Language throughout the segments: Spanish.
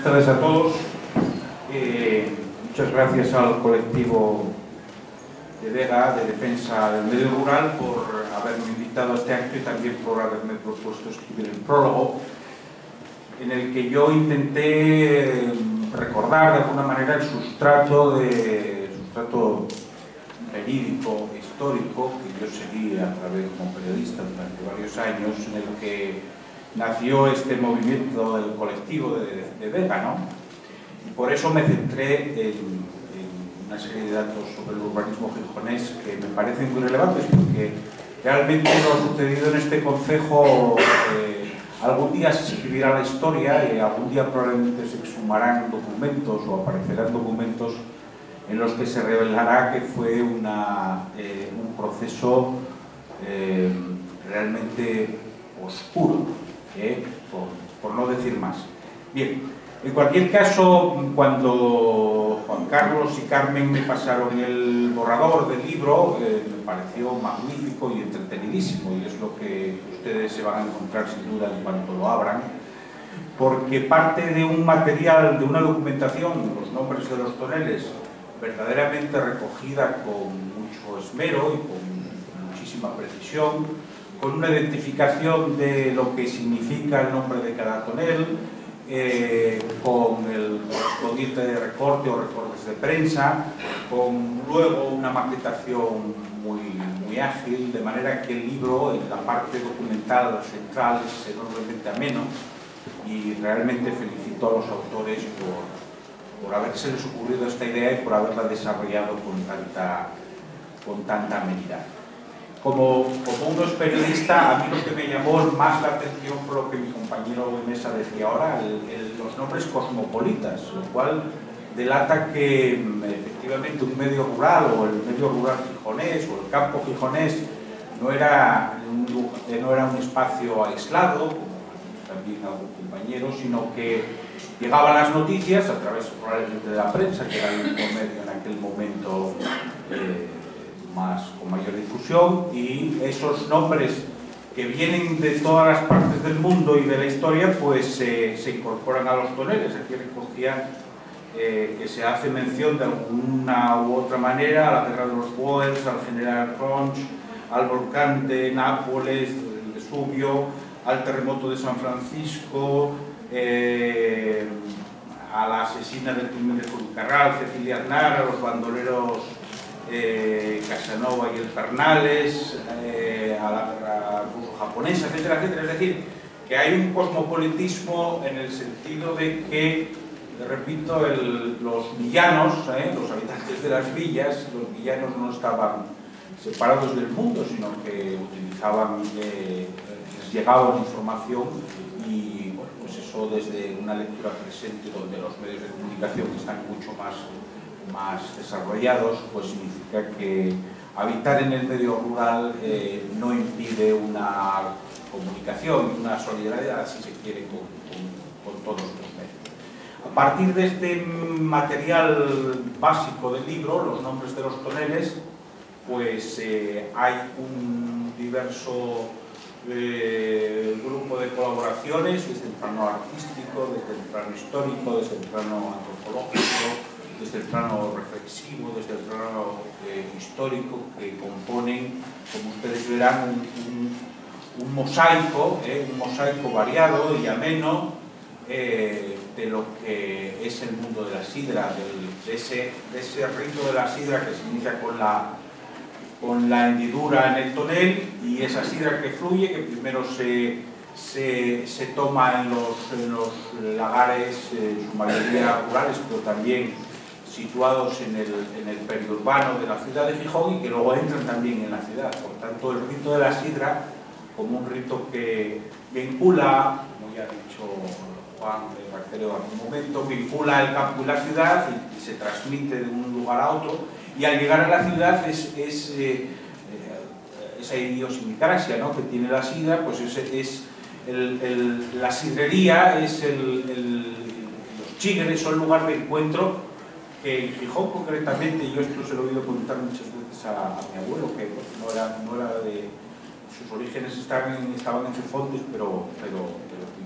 tardes a todos. Muchas gracias al colectivo de Vega, de Defensa del Medio Rural, por haberme invitado a este acto y también por haberme propuesto escribir el prólogo, en el que yo intenté recordar de alguna manera el sustrato verídico, histórico, que yo seguí a través como periodista durante varios años, en el que nació este movimiento del colectivo de Vega, ¿no? Y por eso me centré en una serie de datos sobre el urbanismo gijonés que me parecen muy relevantes, porque realmente lo sucedido en este concejo algún día se escribirá la historia y algún día probablemente se exhumarán documentos o aparecerán documentos en los que se revelará que fue un proceso realmente oscuro, por no decir más. Bien, en cualquier caso, cuando Juan Carlos y Carmen me pasaron el borrador del libro, me pareció magnífico y entretenidísimo, y es lo que ustedes se van a encontrar sin duda en cuanto lo abran, porque parte de un material, de una documentación, los nombres de los toneles, verdaderamente recogida con mucho esmero y con muchísima precisión, con una identificación de lo que significa el nombre de cada tonel, con el correspondiente recorte o recortes de prensa, con luego una maquetación muy ágil, de manera que el libro, en la parte documental central, es enormemente ameno, y realmente felicito a los autores por haberse les ocurrido esta idea y por haberla desarrollado con tanta amenidad. Como uno es periodista, a mí lo que me llamó más la atención fue lo que mi compañero de mesa decía ahora, los nombres cosmopolitas, lo cual delata que efectivamente un medio rural o el medio rural gijonés o el campo gijonés no era un espacio aislado, como también algún compañero, sino que llegaban las noticias a través probablemente de la prensa, que era el único medio en aquel momento con mayor difusión, y esos nombres que vienen de todas las partes del mundo y de la historia, pues se incorporan a los toneles. Aquí recogía que se hace mención de alguna u otra manera a la guerra de los Boers, al general Ronch, al volcán de Nápoles, el Vesubio, al terremoto de San Francisco, a la asesina del crimen de Fuencarral, Cecilia Aznar, a los bandoleros Casanova y el Pernales, a la guerra ruso-japonesa, etcétera, etcétera. Es decir, que hay un cosmopolitismo en el sentido de que, repito, los villanos, los habitantes de las villas, los villanos no estaban separados del mundo, sino que utilizaban, les llegaba información y, bueno, pues eso desde una lectura presente donde los medios de comunicación están mucho más desarrollados, pues significa que habitar en el medio rural no impide una comunicación y una solidaridad, si se quiere, con todos los medios. A partir de este material básico del libro, los nombres de los toneles, pues hay un diverso grupo de colaboraciones desde el plano artístico, desde el plano histórico, desde el plano antropológico, desde el plano reflexivo, desde el plano histórico, que componen, como ustedes verán, un mosaico variado y ameno de lo que es el mundo de la sidra, de ese rito de la sidra que se inicia con la hendidura en el tonel, y esa sidra que fluye, que primero se toma en los lagares, en su mayoría rurales, pero también situados en el periurbano de la ciudad de Gijón, y que luego entran también en la ciudad. Por tanto, el rito de la sidra, como un rito que vincula, como ya ha dicho Juan de Barceló en algún momento, vincula el campo y la ciudad y se transmite de un lugar a otro, y al llegar a la ciudad esa idiosincrasia, ¿no?, que tiene la sidra, pues la sidrería, los chigres son lugar de encuentro, que en Gijón concretamente, yo esto se lo he oído contar muchas veces a mi abuelo, que no era de sus orígenes, estaban en Cefontes, pero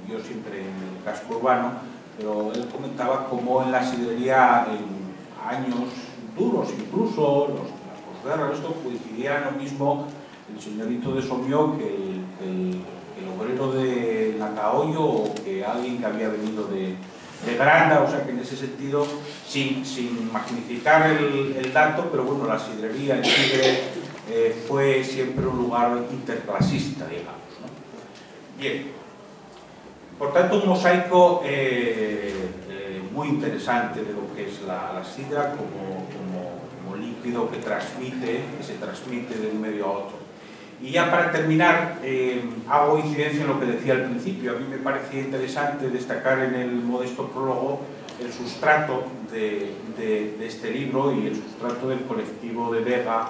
vivió siempre en el casco urbano, pero él comentaba cómo en la sidrería, en años duros, incluso las posguerras, esto coincidía lo mismo el señorito de Somió que el obrero de Nacaollo o que alguien que había venido de Granda, o sea que en ese sentido, sin magnificar el dato, pero bueno, la sidrería en Tigre fue siempre un lugar interclasista, digamos, ¿no? Bien, por tanto, un mosaico muy interesante de lo que es la sidra como líquido que se transmite de un medio a otro. Y ya para terminar, hago incidencia en lo que decía al principio. A mí me parecía interesante destacar en el modesto prólogo el sustrato de este libro y el sustrato del colectivo de Vega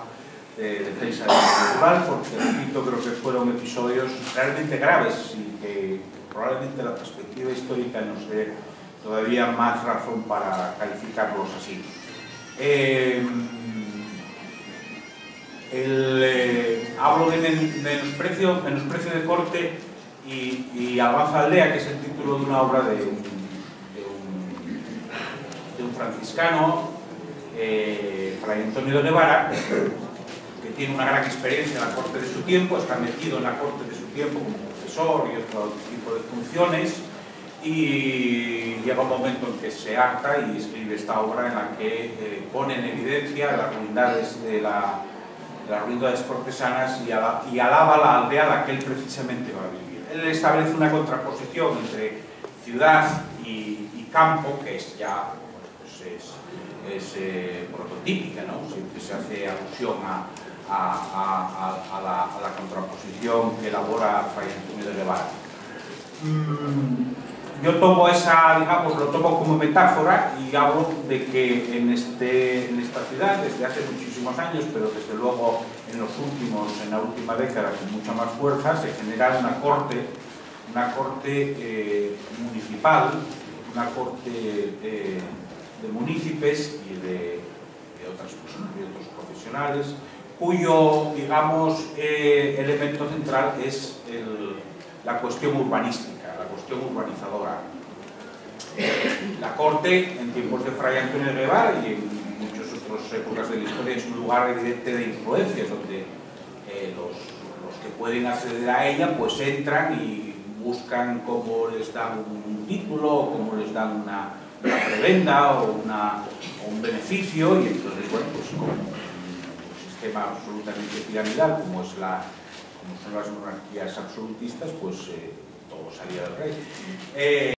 de defensa del medio rural, porque repito, creo que fueron episodios realmente graves y que probablemente la perspectiva histórica nos dé todavía más razón para calificarlos así. Hablo de menosprecio de corte y Avanza Aldea, que es el título de una obra de un franciscano, Fray Antonio de Guevara, que tiene una gran experiencia en la corte de su tiempo, está metido en la corte de su tiempo como profesor y otro tipo de funciones, y llega un momento en que se harta y escribe esta obra en la que pone en evidencia las ruindades de las ruindades cortesanas y alaba la aldea a la que él precisamente va a vivir. Él establece una contraposición entre ciudad y campo, que es ya pues prototípica, ¿no? Siempre se hace alusión a la contraposición que elabora Fray Antonio de Guevara. Yo tomo lo tomo como metáfora y hablo de que en esta ciudad, desde hace muchísimos años, pero desde luego en la última década con mucha más fuerza, se genera una corte municipal, una corte de municipios y de otras personas, de otros profesionales, cuyo, digamos, elemento central es la cuestión urbanística, la cuestión urbanizadora. La corte, en tiempos de Fray Antonio de Guevara y en muchas otras épocas de la historia, es un lugar evidente de influencias, donde los que pueden acceder a ella pues entran y buscan cómo les dan un título, cómo les dan una prebenda o un beneficio, y entonces, bueno, pues con un sistema absolutamente piramidal como son las monarquías absolutistas, pues todo salía del rey.